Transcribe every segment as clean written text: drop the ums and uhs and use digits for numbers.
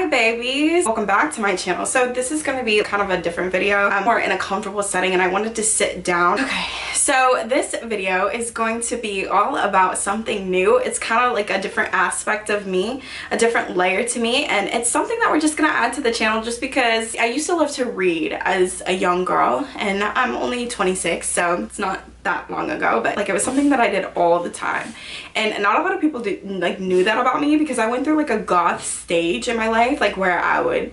Hi babies, welcome back to my channel. So this is going to be kind of a different video. I'm more in a comfortable setting and I wanted to sit down. Okay, so this video is going to be all about something new. It's kind of like a different aspect of me, a different layer to me, and it's something that we're just gonna add to the channel just because I used to love to read as a young girl and I'm only 26, so it's not that long ago, but like it was something that I did all the time, and not a lot of people knew that about me because I went through like a goth stage in my life, like where I would,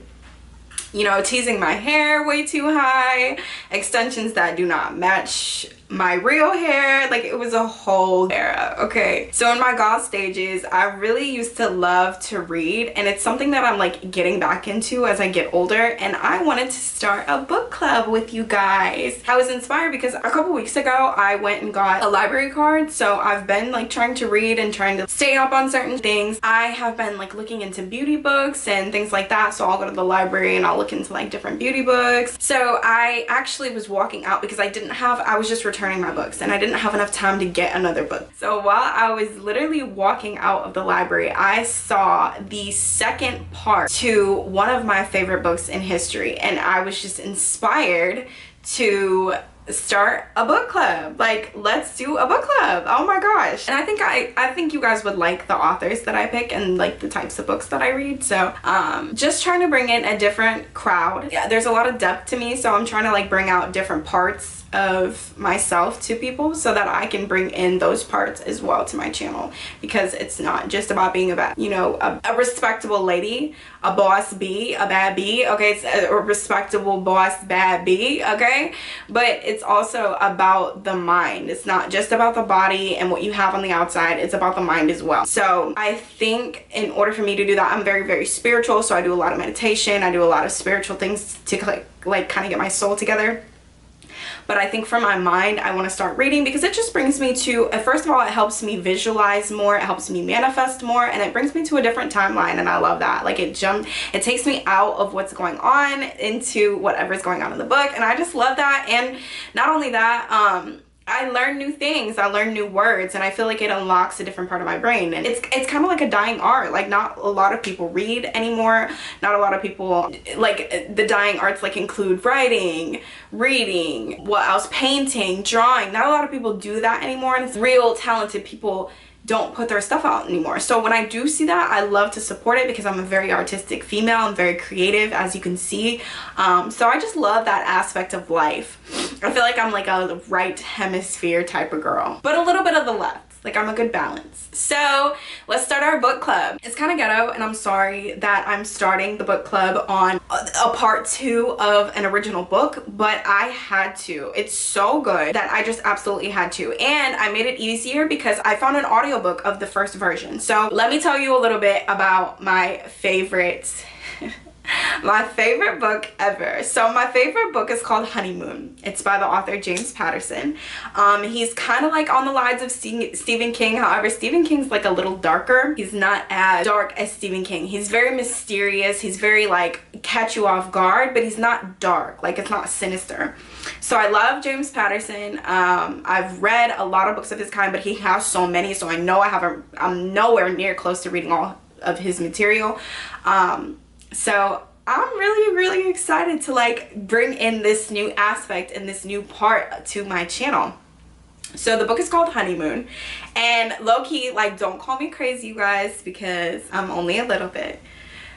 you know, teasing my hair way too high, extensions that do not match my real hair. Like it was a whole era. Okay, so in my goth stages I really used to love to read, and it's something that I'm like getting back into as I get older, and I wanted to start a book club with you guys. I was inspired because a couple weeks ago I went and got a library card, so I've been like trying to read and trying to stay up on certain things. I have been like looking into beauty books and things like that, so I'll go to the library and I'll look into like different beauty books. So I actually was walking out because I was just returning my books and I didn't have enough time to get another book. So while I was literally walking out of the library, I saw the second part to one of my favorite books in history, and I was just inspired to start a book club. Like, let's do a book club. Oh my gosh. And I think you guys would like the authors that I pick and like the types of books that I read. So just trying to bring in a different crowd. Yeah, there's a lot of depth to me, so I'm trying to like bring out different parts of myself to people so that I can bring in those parts as well to my channel, because it's not just about being about, you know, a respectable lady, a boss bee, a bad bee. Okay, it's a respectable boss bad bee. Okay, but it's also about the mind. It's not just about the body and what you have on the outside, it's about the mind as well. So I think in order for me to do that, I'm very, very spiritual, so I do a lot of meditation, I do a lot of spiritual things to like kind of get my soul together. But I think for my mind, I want to start reading because it just brings me to, first of all, it helps me visualize more, it helps me manifest more, and it brings me to a different timeline, and I love that. Like it takes me out of what's going on into whatever's going on in the book, and I just love that. And not only that, I learn new things, I learn new words, and I feel like it unlocks a different part of my brain. And it's kind of like a dying art. Like not a lot of people read anymore. Not a lot of people, like the dying arts like include writing, reading, what else, painting, drawing. Not a lot of people do that anymore, and it's real talented people don't put their stuff out anymore. So when I do see that, I love to support it because I'm a very artistic female. I'm very creative, as you can see. So I just love that aspect of life. I feel like I'm like a right hemisphere type of girl, but a little bit of the left. Like I'm a good balance. So let's start our book club. It's kind of ghetto, and I'm sorry that I'm starting the book club on a part 2 of an original book, but I had to. It's so good that I just absolutely had to. And I made it easier because I found an audiobook of the first version. So let me tell you a little bit about my favorite book ever. So my favorite book is called Honeymoon. It's by the author James Patterson. He's kind of like on the lines of Stephen King. However, Stephen King's like a little darker. He's not as dark as Stephen King. He's very mysterious. He's very like catch you off guard, but he's not dark. Like it's not sinister. So I love James Patterson. I've read a lot of books of his kind, but he has so many, so I know I'm nowhere near close to reading all of his material. So I'm really, really excited to like bring in this new aspect and this new part to my channel. So the book is called Honeymoon, and low-key, like, don't call me crazy, you guys, because I'm only a little bit.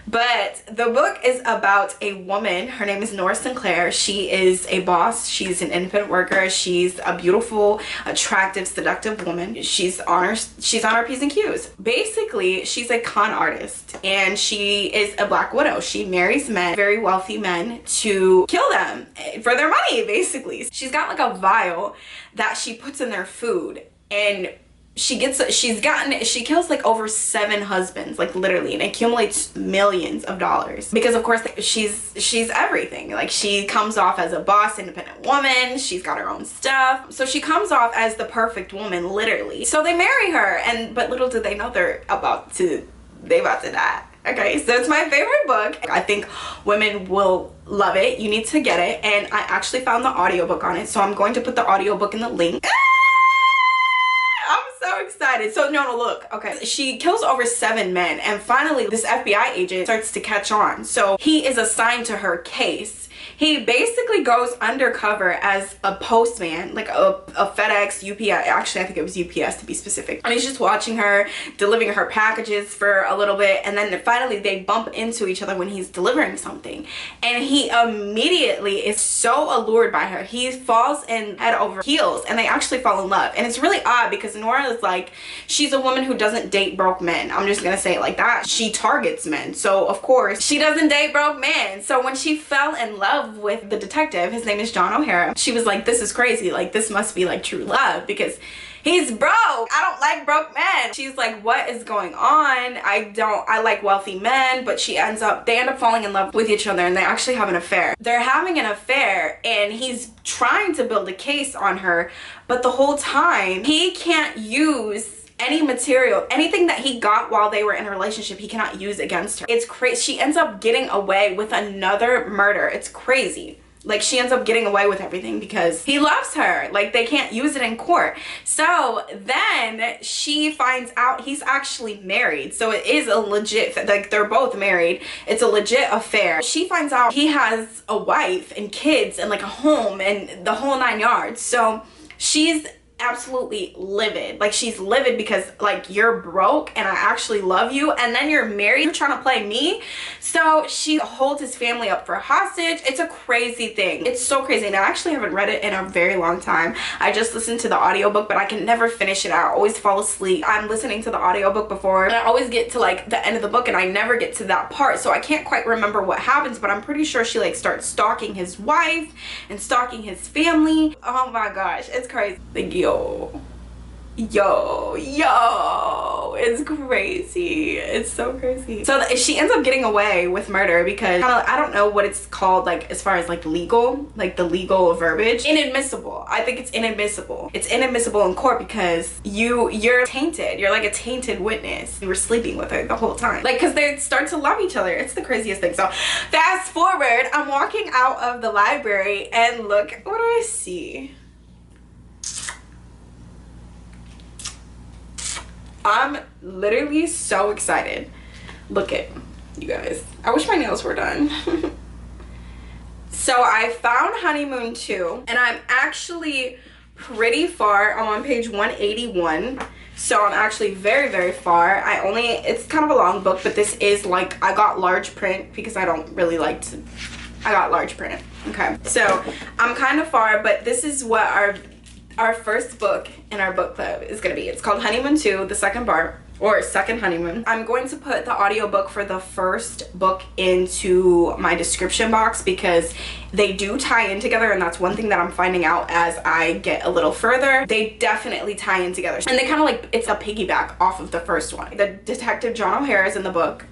But the book is about a woman. Her name is Nora Sinclair. She is a boss. She's an independent worker. She's a beautiful, attractive, seductive woman. She's on her P's and Q's. Basically, she's a con artist, and she is a black widow. She marries men, very wealthy men, to kill them for their money, basically. She's got like a vial that she puts in their food, and she kills like over 7 husbands, like literally, and accumulates millions of dollars because of course she's everything. Like she comes off as a boss, independent woman. She's got her own stuff, so she comes off as the perfect woman, literally. So they marry her, but little do they know they about to die. Okay, so it's my favorite book. I think women will love it. You need to get it, and I actually found the audiobook on it, so I'm going to put the audiobook in the link. I'm so excited. excited. So no, look, okay. She kills over 7 men, and finally this FBI agent starts to catch on. So he is assigned to her case. He basically goes undercover as a postman, like a FedEx, UPS. Actually, I think it was UPS to be specific. And he's just watching her, delivering her packages for a little bit. And then finally they bump into each other when he's delivering something. And he immediately is so allured by her. He falls in head over heels, and they actually fall in love. And it's really odd because Nora is like, she's a woman who doesn't date broke men. I'm just gonna say it like that. She targets men. So of course she doesn't date broke men. So when she fell in love with the detective, his name is John O'Hara, she was like, this is crazy, like this must be like true love because he's broke. I don't like broke men. She's like, what is going on? I like wealthy men. But they end up falling in love with each other, and they actually have an affair. They're having an affair, and he's trying to build a case on her, but the whole time he can't use any material, anything that he got while they were in a relationship, he cannot use against her. It's crazy. She ends up getting away with another murder. It's crazy. Like, she ends up getting away with everything because he loves her. Like, they can't use it in court. So then she finds out he's actually married. So it is a legit, like, they're both married. It's a legit affair. She finds out he has a wife and kids and like a home and the whole 9 yards. So she's absolutely livid. Like, she's livid because like, you're broke and I actually love you, and then you're married, you're trying to play me. So she holds his family up for hostage. It's a crazy thing. It's so crazy, and I actually haven't read it in a very long time. I just listened to the audiobook, but I can never finish it. I always fall asleep. I'm listening to the audiobook before, and I always get to like the end of the book and I never get to that part, so I can't quite remember what happens, but I'm pretty sure she like starts stalking his wife and stalking his family. Oh my gosh, it's crazy. Like, yo, it's crazy. It's so crazy. So she ends up getting away with murder because I don't know what it's called, like as far as like legal, like the legal verbiage. Inadmissible. I think it's inadmissible. It's inadmissible in court because you're tainted. You're like a tainted witness. You were sleeping with her the whole time, like, because they start to love each other. It's the craziest thing. So fast forward, I'm walking out of the library and look, what do I see? I'm literally so excited. Look at you guys. I wish my nails were done. So I found Honeymoon 2, and I'm actually pretty far. I'm on page 181. So I'm actually very, very far. It's kind of a long book, but this is like, I got large print because I don't really like to, I got large print. Okay, so I'm kind of far, but this is what our first book in our book club is gonna be. It's called Honeymoon 2, the second part, or second honeymoon. I'm going to put the audiobook for the first book into my description box because they do tie in together, and that's one thing that I'm finding out as I get a little further. They definitely tie in together, and they kind of like, it's a piggyback off of the first one. The detective John O'Hara is in the book.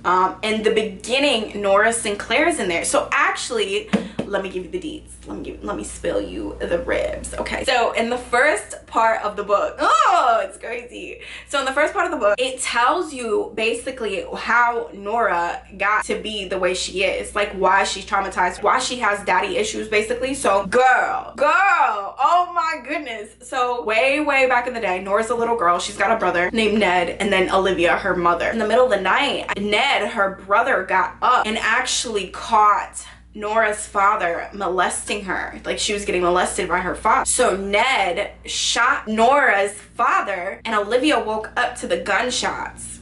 In the beginning, Nora Sinclair's in there. So actually, let me give you the deets. Let me spill you the ribs. Okay, so in the first part of the book, oh, it's crazy. So in the first part of the book, it tells you basically how Nora got to be the way she is, like why she's traumatized, why she has daddy issues basically. So girl, oh my goodness. So way back in the day, Nora's a little girl. She's got a brother named Ned, and then Olivia, her mother. In the middle of the night, Ned, her brother, got up and actually caught Nora's father molesting her. Like, she was getting molested by her father. So Ned shot Nora's father, and Olivia woke up to the gunshots,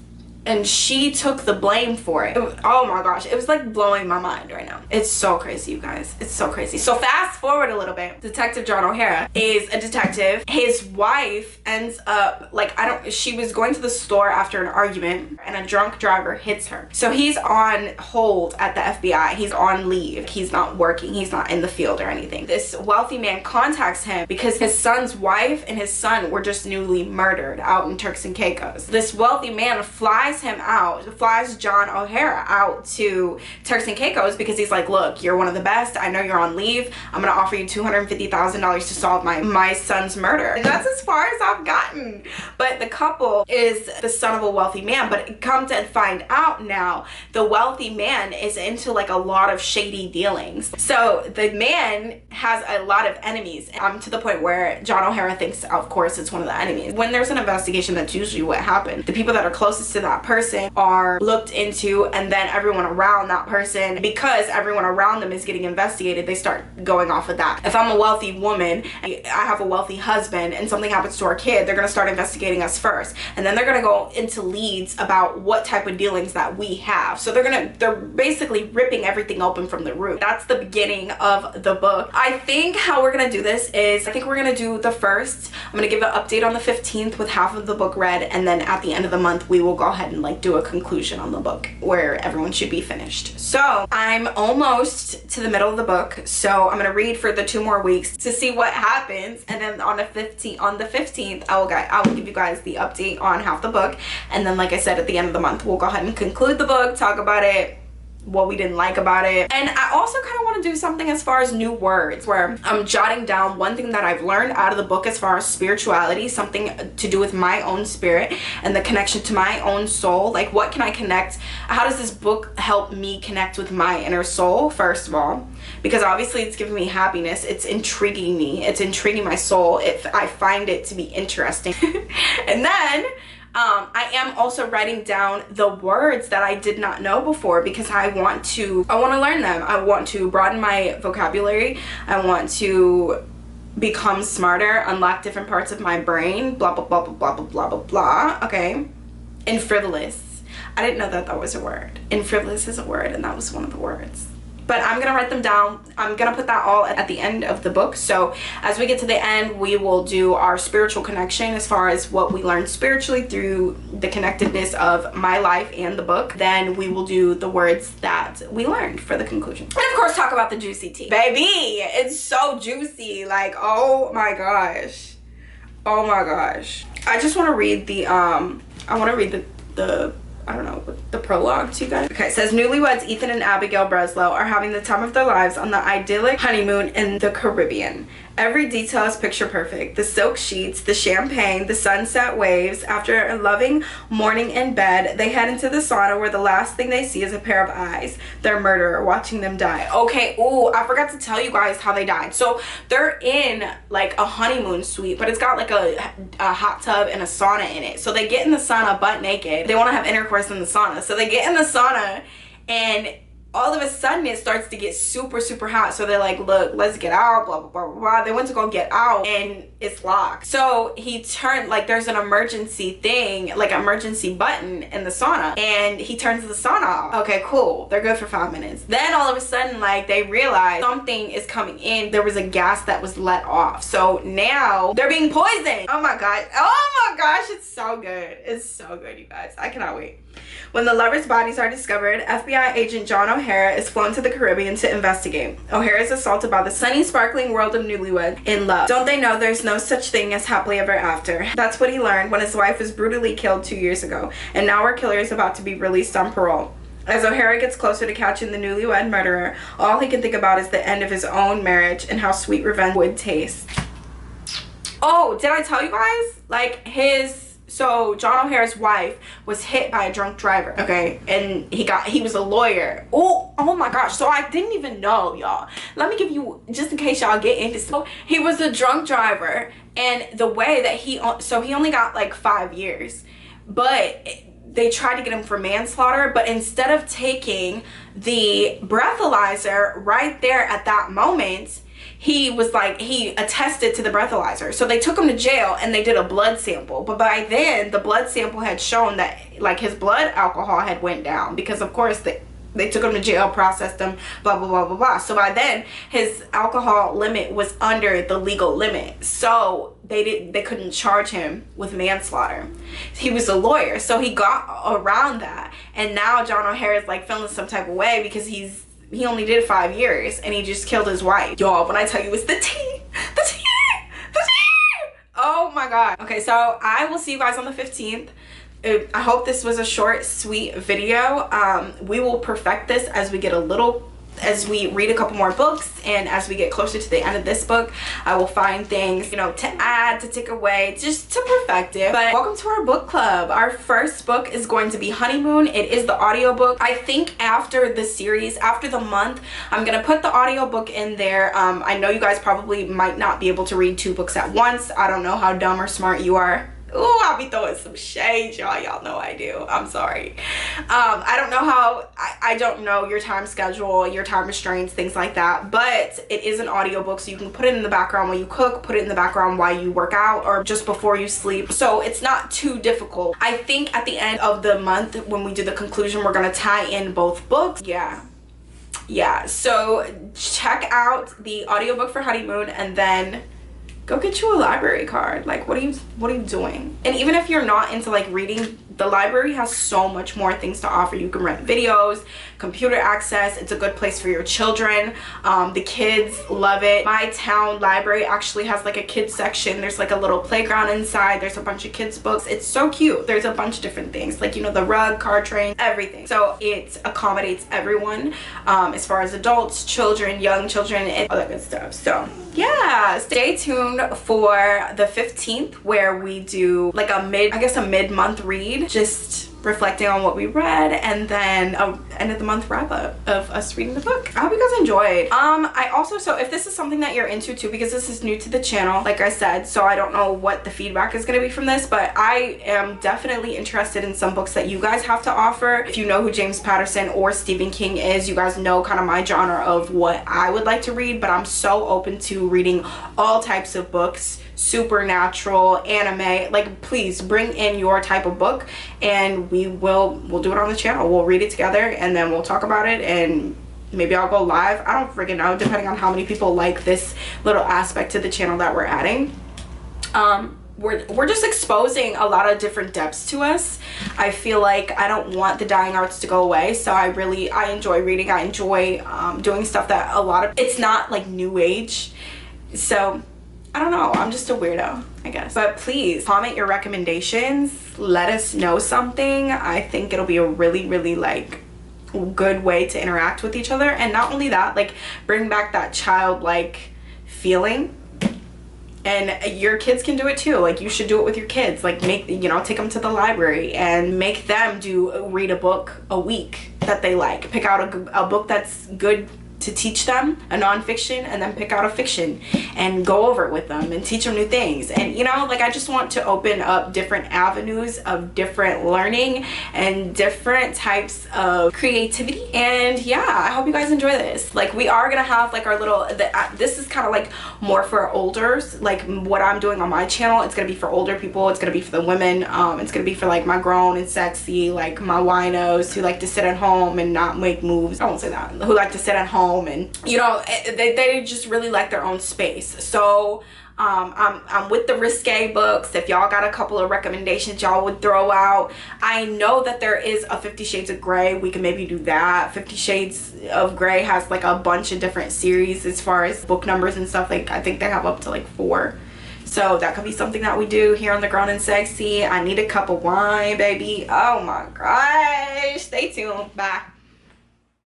and she took the blame for it. Oh my gosh, it was like blowing my mind right now. It's so crazy, you guys. It's so crazy. So fast forward a little bit. Detective John O'Hara is a detective. His wife ends up, like, she was going to the store after an argument, and a drunk driver hits her. So he's on hold at the FBI. He's on leave. He's not working. He's not in the field or anything. This wealthy man contacts him because his son's wife and his son were just newly murdered out in Turks and Caicos. This wealthy man flies flies John O'Hara out to Turks and Caicos because he's like, look, you're one of the best. I know you're on leave. I'm gonna offer you $250,000 to solve my son's murder. And that's as far as I've gotten. But the couple is the son of a wealthy man, but come to find out now, the wealthy man is into like a lot of shady dealings. So the man has a lot of enemies, to the point where John O'Hara thinks, of course, it's one of the enemies. When there's an investigation, that's usually what happened. The people that are closest to that person are looked into, and then everyone around that person, because everyone around them is getting investigated, they start going off of that. If I'm a wealthy woman, I have a wealthy husband, and something happens to our kid, they're gonna start investigating us first, and then they're gonna go into leads about what type of dealings that we have. So they're basically ripping everything open from the root. That's the beginning of the book. I think how we're gonna do this is, I think we're gonna do the first, I'm gonna give an update on the 15th with half of the book read, and then at the end of the month we will go ahead and like do a conclusion on the book where everyone should be finished. So I'm almost to the middle of the book, so I'm gonna read for the 2 more weeks to see what happens, and then on the 15th I will give you guys the update on half the book, and then like I said, at the end of the month we'll go ahead and conclude the book, talk about it, what we didn't like about it. And I also kind of want to do something as far as new words, where I'm jotting down one thing that I've learned out of the book as far as spirituality, something to do with my own spirit and the connection to my own soul. Like, what can I connect? How does this book help me connect with my inner soul, first of all? Because obviously it's giving me happiness, it's intriguing me, it's intriguing my soul, I find it to be interesting. And then I am also writing down the words that I did not know before, because I want to learn them. I want to broaden my vocabulary. I want to become smarter, unlock different parts of my brain, blah, blah, blah, blah, blah, blah, blah, blah. Okay. And frivolous. I didn't know that was a word. And frivolous is a word, and that was one of the words. But I'm gonna write them down. I'm gonna put that all at the end of the book. So as we get to the end, we will do our spiritual connection as far as what we learned spiritually through the connectedness of my life and the book. Then we will do the words that we learned for the conclusion. And of course, talk about the juicy tea. Baby, it's so juicy. Like, oh my gosh. Oh my gosh. I just want to read the, I don't know, the prologue to you guys. Okay, it says, newlyweds Ethan and Abigail Breslow are having the time of their lives on the idyllic honeymoon in the Caribbean. Every detail is picture perfect. The silk sheets, the champagne, the sunset waves. After a loving morning in bed, they head into the sauna where the last thing they see is a pair of eyes. Their murderer watching them die. Okay, ooh, I forgot to tell you guys how they died. So they're in like a honeymoon suite, but it's got like a hot tub and a sauna in it. So they get in the sauna butt naked. They want to have intercourse in the sauna. So they get in the sauna, and all of a sudden it starts to get super, super hot. So they're like, look, let's get out, blah, blah, blah, blah, blah. They went to go get out and it's locked. So he turned, like, there's an emergency thing, like an emergency button in the sauna, and he turns the sauna off. Okay, cool. They're good for 5 minutes. Then all of a sudden, like, they realize something is coming in. There was a gas that was let off. So now they're being poisoned. Oh my God. Oh my gosh. It's so good. It's so good, you guys. I cannot wait. When the lovers' bodies are discovered, FBI agent John O'Hara is flown to the Caribbean to investigate. O'Hara is assaulted by the sunny, sparkling world of newlyweds in love. Don't they know there's no such thing as happily ever after? That's what he learned when his wife was brutally killed 2 years ago, and now our killer is about to be released on parole. As O'Hara gets closer to catching the newlywed murderer, all he can think about is the end of his own marriage and how sweet revenge would taste. Oh, did I tell you guys? Like, so John O'Hara's wife was hit by a drunk driver, okay? And he was a lawyer. Oh my gosh. So I didn't even know, y'all. Let me give you, just in case y'all get into, so he was a drunk driver, and the way that he only got like 5 years, but they tried to get him for manslaughter, but instead of taking the breathalyzer right there at that moment, he attested to the breathalyzer. So they took him to jail and they did a blood sample. But by then, the blood sample had shown that like his blood alcohol had went down, because of course they took him to jail, processed him, blah, blah, blah, blah, blah. So by then, his alcohol limit was under the legal limit. So they couldn't charge him with manslaughter. He was a lawyer, so he got around that. And now John O'Hara is like feeling some type of way because he only did 5 years and he just killed his wife. Y'all, when I tell you it's the tea, the tea, the tea. Oh my God. Okay, so I will see you guys on the 15th. I hope this was a short, sweet video. We will perfect this as we get as we read a couple more books, and as we get closer to the end of this book, I will find things, you know, to add, to take away, just to perfect it. But welcome to our book club. Our first book is going to be Honeymoon. It is the audiobook. I think after the series, after the month, I'm gonna put the audiobook in there. I know you guys probably might not be able to read 2 books at once. I don't know how dumb or smart you are. Ooh, I'll be throwing some shade, y'all. Y'all know I do. I'm sorry. I don't know how, I don't know your time schedule, your time restraints, things like that, but it is an audiobook, so you can put it in the background while you cook, put it in the background while you work out, or just before you sleep. So it's not too difficult. I think at the end of the month, when we do the conclusion, we're gonna tie in both books. Yeah, so check out the audiobook for Honeymoon, and then go get you a library card. Like, what are you doing? And even if you're not into like reading, the library has so much more things to offer. You can rent videos, computer access. It's a good place for your children. The kids love it. My town library actually has like a kids section. There's like a little playground inside. There's a bunch of kids books. It's so cute. There's a bunch of different things, like, you know, the rug, car train, everything. So it accommodates everyone, as far as adults, children, young children, and all that good stuff. So yeah, stay tuned for the 15th, where we do like a mid-month read, just reflecting on what we read, and then a end of the month wrap up of us reading the book. I hope you guys enjoyed. I also, so if this is something that you're into too, because this is new to the channel, like I said, so I don't know what the feedback is going to be from this, but I am definitely interested in some books that you guys have to offer. If you know who James Patterson or Stephen King is, you guys know kind of my genre of what I would like to read, but I'm so open to reading all types of books, supernatural, anime. Like, please bring in your type of book, and we'll do it on the channel. We'll read it together, and then we'll talk about it, and maybe I'll go live. I don't freaking know, depending on how many people like this little aspect to the channel that we're adding. We're just exposing a lot of different depths to us. I feel like I don't want the dying arts to go away, so I enjoy reading. I enjoy doing stuff that it's not like new age, so I don't know, I'm just a weirdo, I guess. But please comment your recommendations, let us know something. I think it'll be a really like good way to interact with each other, and not only that, like, bring back that childlike feeling. And your kids can do it too. Like, you should do it with your kids. Like, take them to the library and make them read a book a week that they like. Pick out a book that's good to teach them, a nonfiction, and then pick out a fiction and go over it with them and teach them new things. And like, I just want to open up different avenues of different learning and different types of creativity. And yeah, I hope you guys enjoy this. Like, we are gonna have like our little, this is kind of like more for olders. Like, what I'm doing on my channel, it's gonna be for older people, it's gonna be for the women, it's gonna be for like my grown and sexy, like my winos who like to sit at home and not make moves. I won't say that, who like to sit at home and they just really like their own space. So I'm with the risque books. If y'all got a couple of recommendations y'all would throw out, I know that there is a 50 Shades of Grey. We can maybe do that. 50 Shades of Grey has like a bunch of different series as far as book numbers and stuff. Like, I think they have up to like 4. So that could be something that we do here on the Grown and Sexy. I need a cup of wine, baby. Oh my gosh. Stay tuned. Bye.